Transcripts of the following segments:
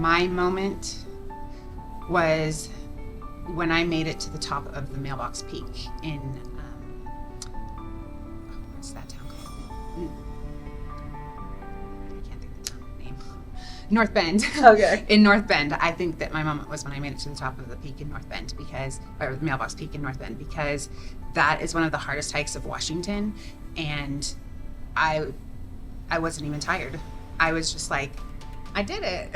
My moment was when I made it to the top of the Mailbox Peak in, what's that town called? I can't think of the town name. North Bend. Okay. In North Bend. I think that my moment was when I made it to the top of the peak in North Bend or the Mailbox Peak in North Bend, because that is one of the hardest hikes of Washington. And I wasn't even tired. I was just like, I did it.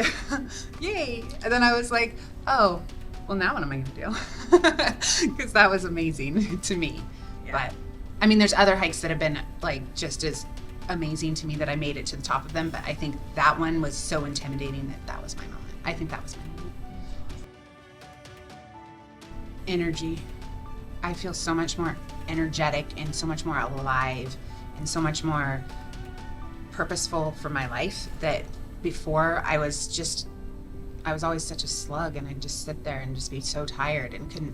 Yay. And then I was like, oh, well, now what am I going to do? Because that was amazing to me. Yeah. But I mean, there's other hikes that have been like just as amazing to me that I made it to the top of them. But I think that one was so intimidating that was my moment. I think that was my moment. Energy. I feel so much more energetic and so much more alive and so much more purposeful for my life, that before I was always such a slug, and I'd just sit there and just be so tired and couldn't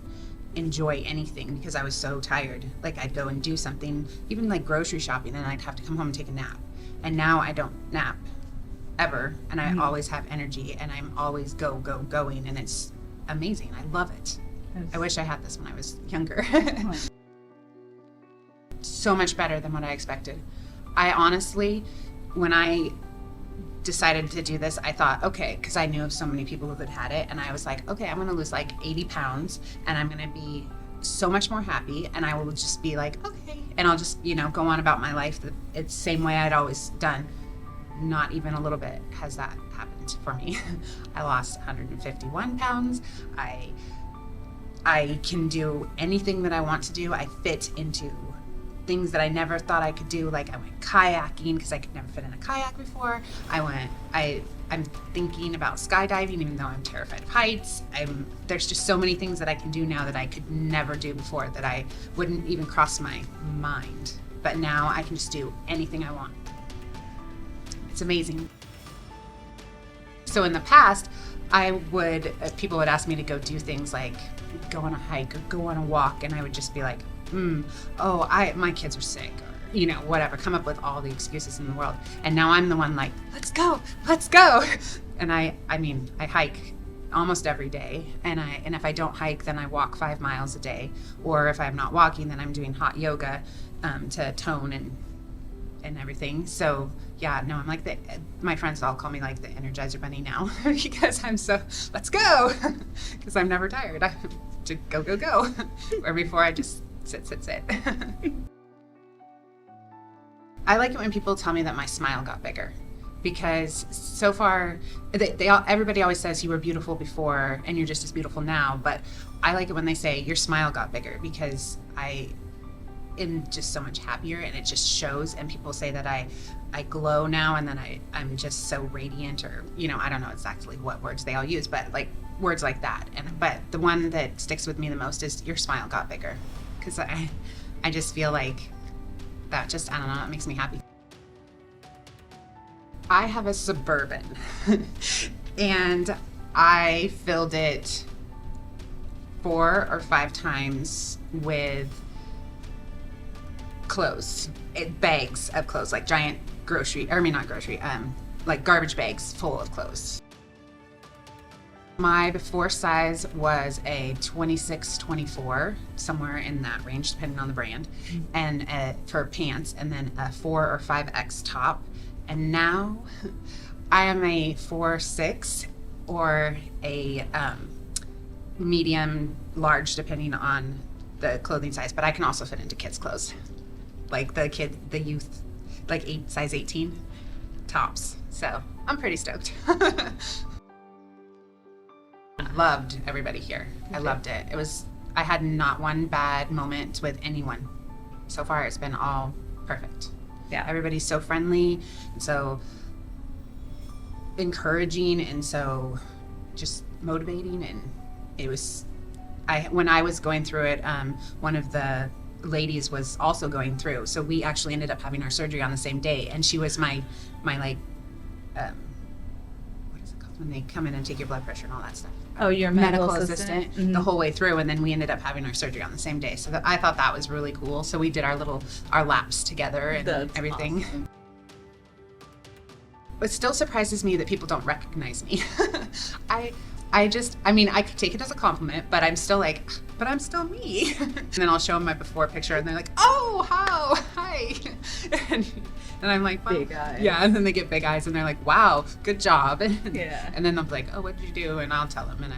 enjoy anything because I was so tired. Like I'd go and do something, even like grocery shopping, and I'd have to come home and take a nap. And now I don't nap ever, and I always have energy, and I'm always going, and it's amazing. I love it. Yes. I wish I had this when I was younger. So much better than what I expected. I honestly, when I decided to do this, I thought, okay, because I knew of so many people who had had it, and I was like, okay, I'm going to lose like 80 pounds, and I'm going to be so much more happy, and I will just be like, okay, and I'll just, go on about my life. It's the same way I'd always done. Not even a little bit has that happened for me. I lost 151 pounds. I can do anything that I want to do. I fit into things that I never thought I could do. Like I went kayaking because I could never fit in a kayak before. I'm thinking about skydiving, even though I'm terrified of heights. There's just so many things that I can do now that I could never do before, that I wouldn't even cross my mind. But now I can just do anything I want. It's amazing. So in the past, people would ask me to go do things like go on a hike or go on a walk, and I would just be like, my kids are sick, or whatever, come up with all the excuses in the world. And now I'm the one like, let's go. And I hike almost every day, and if I don't hike, then I walk 5 miles a day, or if I'm not walking, then I'm doing hot yoga to tone and everything. So yeah, no, I'm like my friends all call me like the Energizer Bunny now because I'm so, let's go, because I'm never tired. I have to go. Where before I just sit. I like it when people tell me that my smile got bigger, because so far everybody always says you were beautiful before and you're just as beautiful now, but I like it when they say your smile got bigger, because I am just so much happier, and it just shows. And people say that I glow now, and then I'm just so radiant, or I don't know exactly what words they all use, but like words like that. But the one that sticks with me the most is your smile got bigger, because I just feel like that just, I don't know, it makes me happy. I have a Suburban and I filled it 4 or 5 times with clothes, bags of clothes, like giant like garbage bags full of clothes. My before size was a 26, 24, somewhere in that range, depending on the brand, and for pants, and then a 4 or 5X top. And now I am a 4-6 or a medium, large, depending on the clothing size. But I can also fit into kids' clothes, like the youth, like size 18 tops. So I'm pretty stoked. Loved everybody here. Okay. I loved it. I had not one bad moment with anyone. So far, it's been all perfect. Yeah. Everybody's so friendly, and so encouraging, and so just motivating. And it was, when I was going through it, one of the ladies was also going through. So we actually ended up having our surgery on the same day, and she was my like, what is it called when they come in and take your blood pressure and all that stuff? Oh, your medical assistant. Mm-hmm. The whole way through, and then we ended up having our surgery on the same day. So I thought that was really cool. So we did our laps together and everything. Awesome. it still surprises me that people don't recognize me. I mean, I could take it as a compliment, but I'm still like, but I'm still me. And then I'll show them my before picture and they're like, oh, hi. And I'm like, well, big eyes. Yeah, and then they get big eyes and they're like, wow, good job. Yeah. And then they'll be like, oh, what did you do? And I'll tell them, and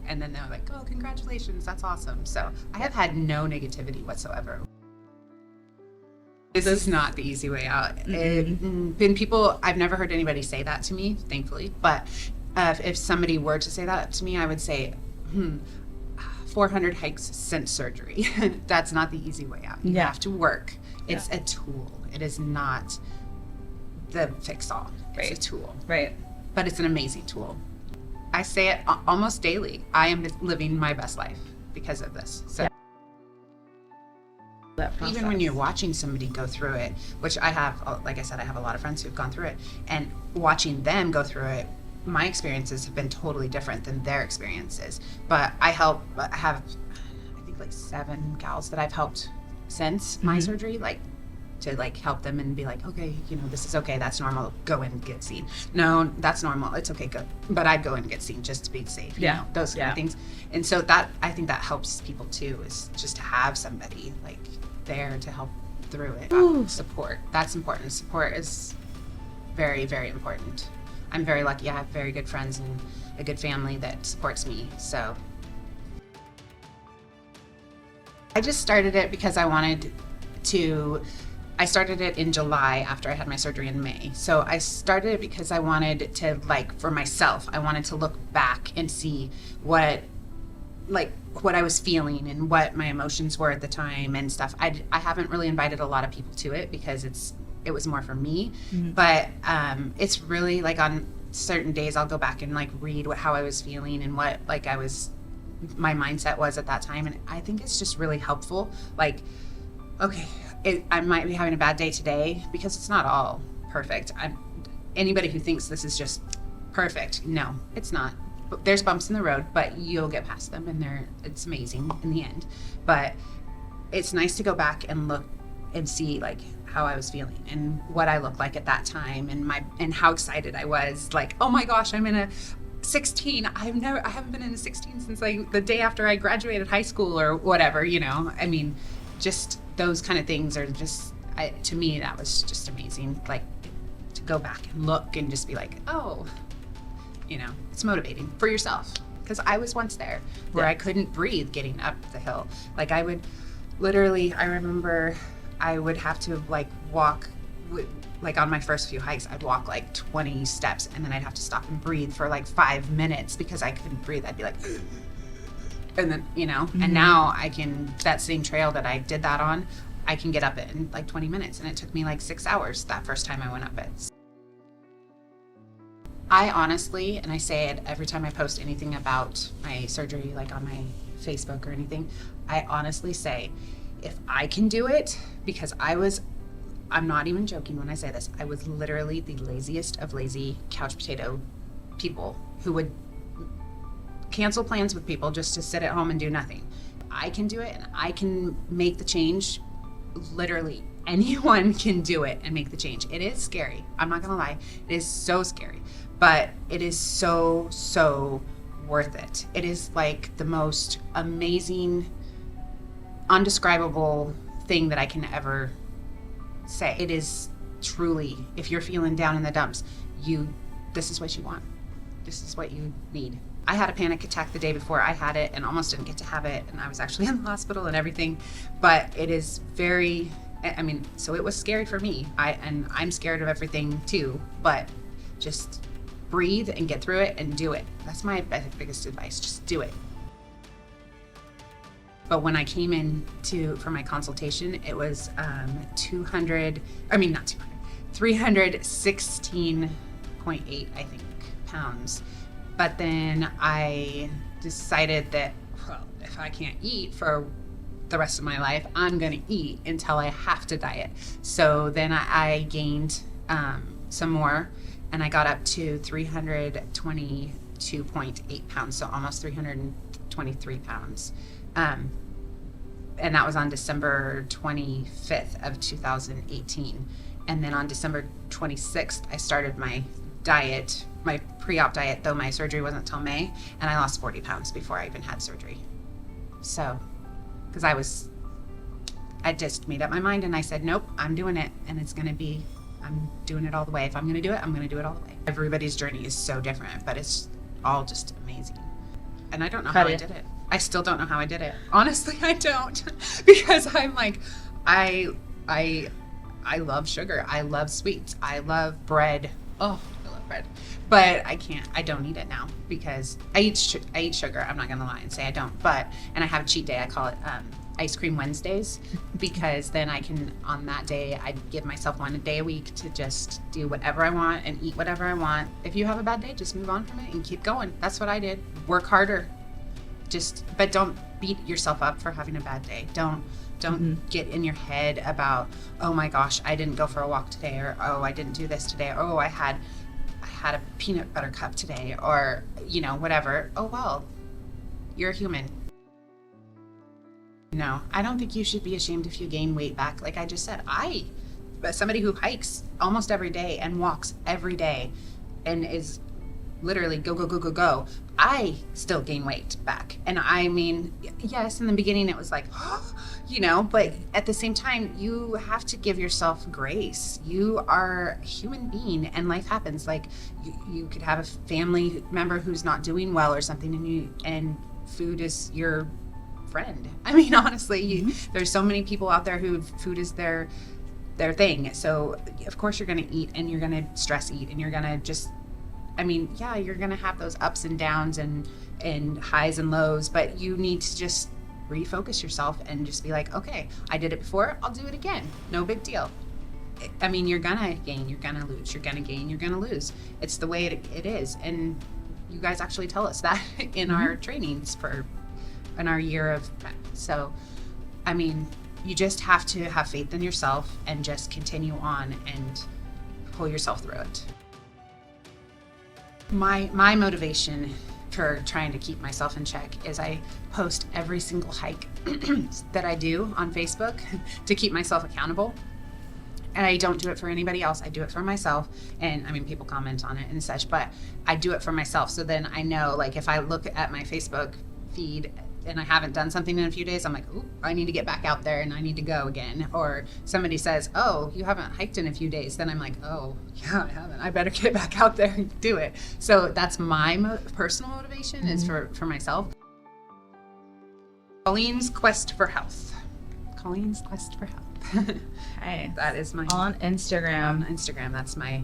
and then they're like, oh, congratulations, that's awesome. So I have had no negativity whatsoever. This is not the easy way out. I've never heard anybody say that to me, thankfully, but if somebody were to say that to me, I would say, 400 hikes since surgery. That's not the easy way out. You have to work. It's a tool. It is not the fix-all. It's a tool. Right. But it's an amazing tool. I say it almost daily. I am living my best life because of this. So even when you're watching somebody go through it, which I have, like I said, I have a lot of friends who've gone through it, and watching them go through it, my experiences have been totally different than their experiences. But I have, I think, like 7 gals that I've helped since my surgery, like to like help them and be like, okay, this is okay, that's normal, go in and get seen. No, that's normal, it's okay, good. But I'd go in and get seen just to be safe, those kind of things. And so that, I think that helps people too, is just to have somebody like there to help through it. Support, that's important. Support is very, very important. I'm very lucky. I have very good friends and a good family that supports me. So I just started it because I started it in July after I had my surgery in May. So I started it because I wanted to, like, for myself, I wanted to look back and see what I was feeling and what my emotions were at the time and stuff. I haven't really invited a lot of people to it because it was more for me, but it's really like on certain days I'll go back and like read how I was feeling and what my mindset was at that time, and I think it's just really helpful. Like, okay, I might be having a bad day today because it's not all perfect. Anybody who thinks this is just perfect, no, it's not. There's bumps in the road, but you'll get past them, and it's amazing in the end. But it's nice to go back and look and see like how I was feeling and what I looked like at that time, and how excited I was. Like, oh my gosh, I'm in a 16. I haven't been in a 16 since like the day after I graduated high school or whatever. I mean, just those kind of things are just, to me, that was just amazing. Like, to go back and look and just be like, oh, it's motivating for yourself. Because I was once there where I couldn't breathe getting up the hill. Like, I would literally, I remember I would have to like walk, like on my first few hikes, I'd walk like 20 steps and then I'd have to stop and breathe for like 5 minutes because I couldn't breathe. I'd be like, and then, and now that same trail that I did that on, I can get up it in like 20 minutes. And it took me like 6 hours that first time I went up it. I honestly, and I say it every time I post anything about my surgery, like on my Facebook or anything, I honestly say, if I can do it, because I'm not even joking when I say this, I was literally the laziest of lazy couch potato people who would cancel plans with people just to sit at home and do nothing. I can do it and I can make the change. Literally anyone can do it and make the change. It is scary. I'm not gonna lie. It is so scary, but it is so, so worth it. It is like the most amazing, undescribable thing that I can ever say. It is truly, if you're feeling down in the dumps, this is what you want. This is what you need. I had a panic attack the day before I had it and almost didn't get to have it, and I was actually in the hospital and everything, but it is very, so it was scary for me. I'm scared of everything too, but just breathe and get through it and do it. That's my biggest advice, just do it. But when I came in for my consultation, it was 316.8, I think, pounds. But then I decided that, well, if I can't eat for the rest of my life, I'm gonna eat until I have to diet. So then I gained some more, and I got up to 322.8 pounds, so almost 323 pounds. And that was on December 25th of 2018. And then on December 26th, I started my diet, my pre-op diet, though my surgery wasn't until May, and I lost 40 pounds before I even had surgery. So, because I just made up my mind and I said, nope, I'm doing it. And I'm doing it all the way. If I'm going to do it, I'm going to do it all the way. Everybody's journey is so different, but it's all just amazing. And I don't know how I did it. I still don't know how I did it. Honestly, I don't. Because I'm like, I love sugar. I love sweets. I love bread. Oh, I love bread. But I don't eat it now because I eat sugar. I'm not going to lie and say I don't. And I have a cheat day. I call it Ice Cream Wednesdays, because then on that day, I give myself one a day a week to just do whatever I want and eat whatever I want. If you have a bad day, just move on from it and keep going. That's what I did. Work harder. But don't beat yourself up for having a bad day. Don't get in your head about, oh my gosh, I didn't go for a walk today, or oh, I didn't do this today, or oh, I had a peanut butter cup today, or whatever. Oh well, you're a human. No, I don't think you should be ashamed if you gain weight back. Like I just said, but somebody who hikes almost every day and walks every day and is literally go, I still gain weight back. And I mean, yes, in the beginning it was like, but at the same time, you have to give yourself grace. You are a human being and life happens. Like you could have a family member who's not doing well or something, and food is your friend. I mean, honestly, there's so many people out there who food is their thing. So of course you're going to eat, and you're going to stress eat, and you're going to you're going to have those ups and downs and highs and lows, but you need to just refocus yourself and just be like, okay, I did it before, I'll do it again. No big deal. I mean, you're going to gain, you're going to lose, you're going to gain, you're going to lose. It's the way it is. And you guys actually tell us that in our trainings in our year of prep. So, I mean, you just have to have faith in yourself and just continue on and pull yourself through it. My motivation for trying to keep myself in check is I post every single hike that I do on Facebook to keep myself accountable. And I don't do it for anybody else. I do it for myself. And I mean, people comment on it and such, but I do it for myself. So then I know, like, if I look at my Facebook feed and I haven't done something in a few days, I'm like, ooh, I need to get back out there and I need to go again. Or somebody says, oh, you haven't hiked in a few days. Then I'm like, oh, yeah, I haven't. I better get back out there and do it. So that's my personal motivation is for myself. Colleen's Quest for Health. Colleen's Quest for Health. Okay. That is my... On Instagram. On Instagram, that's my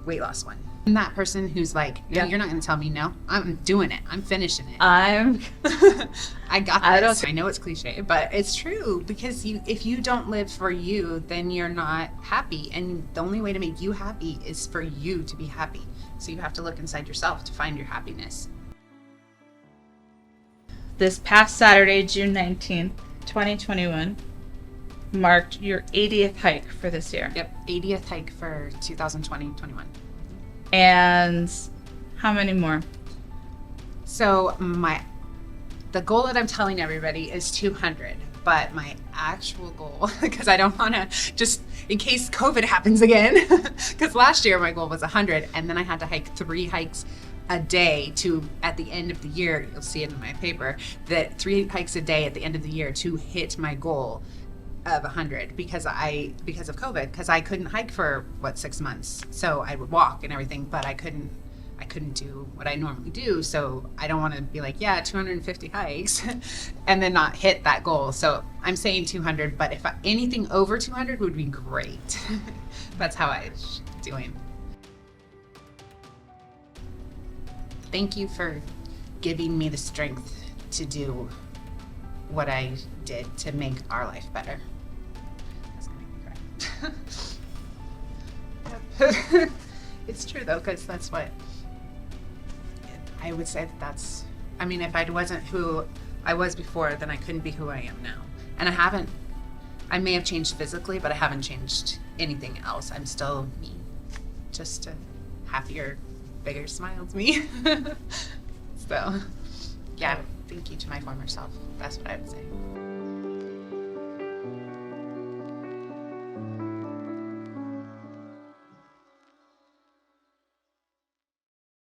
weight loss one. I'm that person who's like, no, you're not going to tell me no. I'm doing it. I'm finishing it. I got this. I know it's cliche, but it's true, because if you don't live for you, then you're not happy. And the only way to make you happy is for you to be happy. So you have to look inside yourself to find your happiness. This past Saturday, June 19th, 2021, marked your 80th hike for this year. Yep, 80th hike for 2020-21. And how many more? So the goal that I'm telling everybody is 200, but my actual goal, because I don't want to, just in case COVID happens again, because last year my goal was 100, and then I had to hike 3 hikes a day at the end of the year, you'll see it in my paper, that 3 hikes a day at the end of the year to hit my goal of 100 because of COVID, because I couldn't hike for 6 months. So I would walk and everything, but I couldn't do what I normally do. So I don't want to be like, 250 hikes and then not hit that goal. So I'm saying 200, but if anything over 200 would be great. That's how I'm doing. Thank you for giving me the strength to do what I did to make our life better. That's gonna make me cry. It's true though, because that's what I would say. If I wasn't who I was before, then I couldn't be who I am now. And I may have changed physically, but I haven't changed anything else. I'm still me, just a happier, bigger smiles me. So, yeah, thank you to my former self. That's what I would say.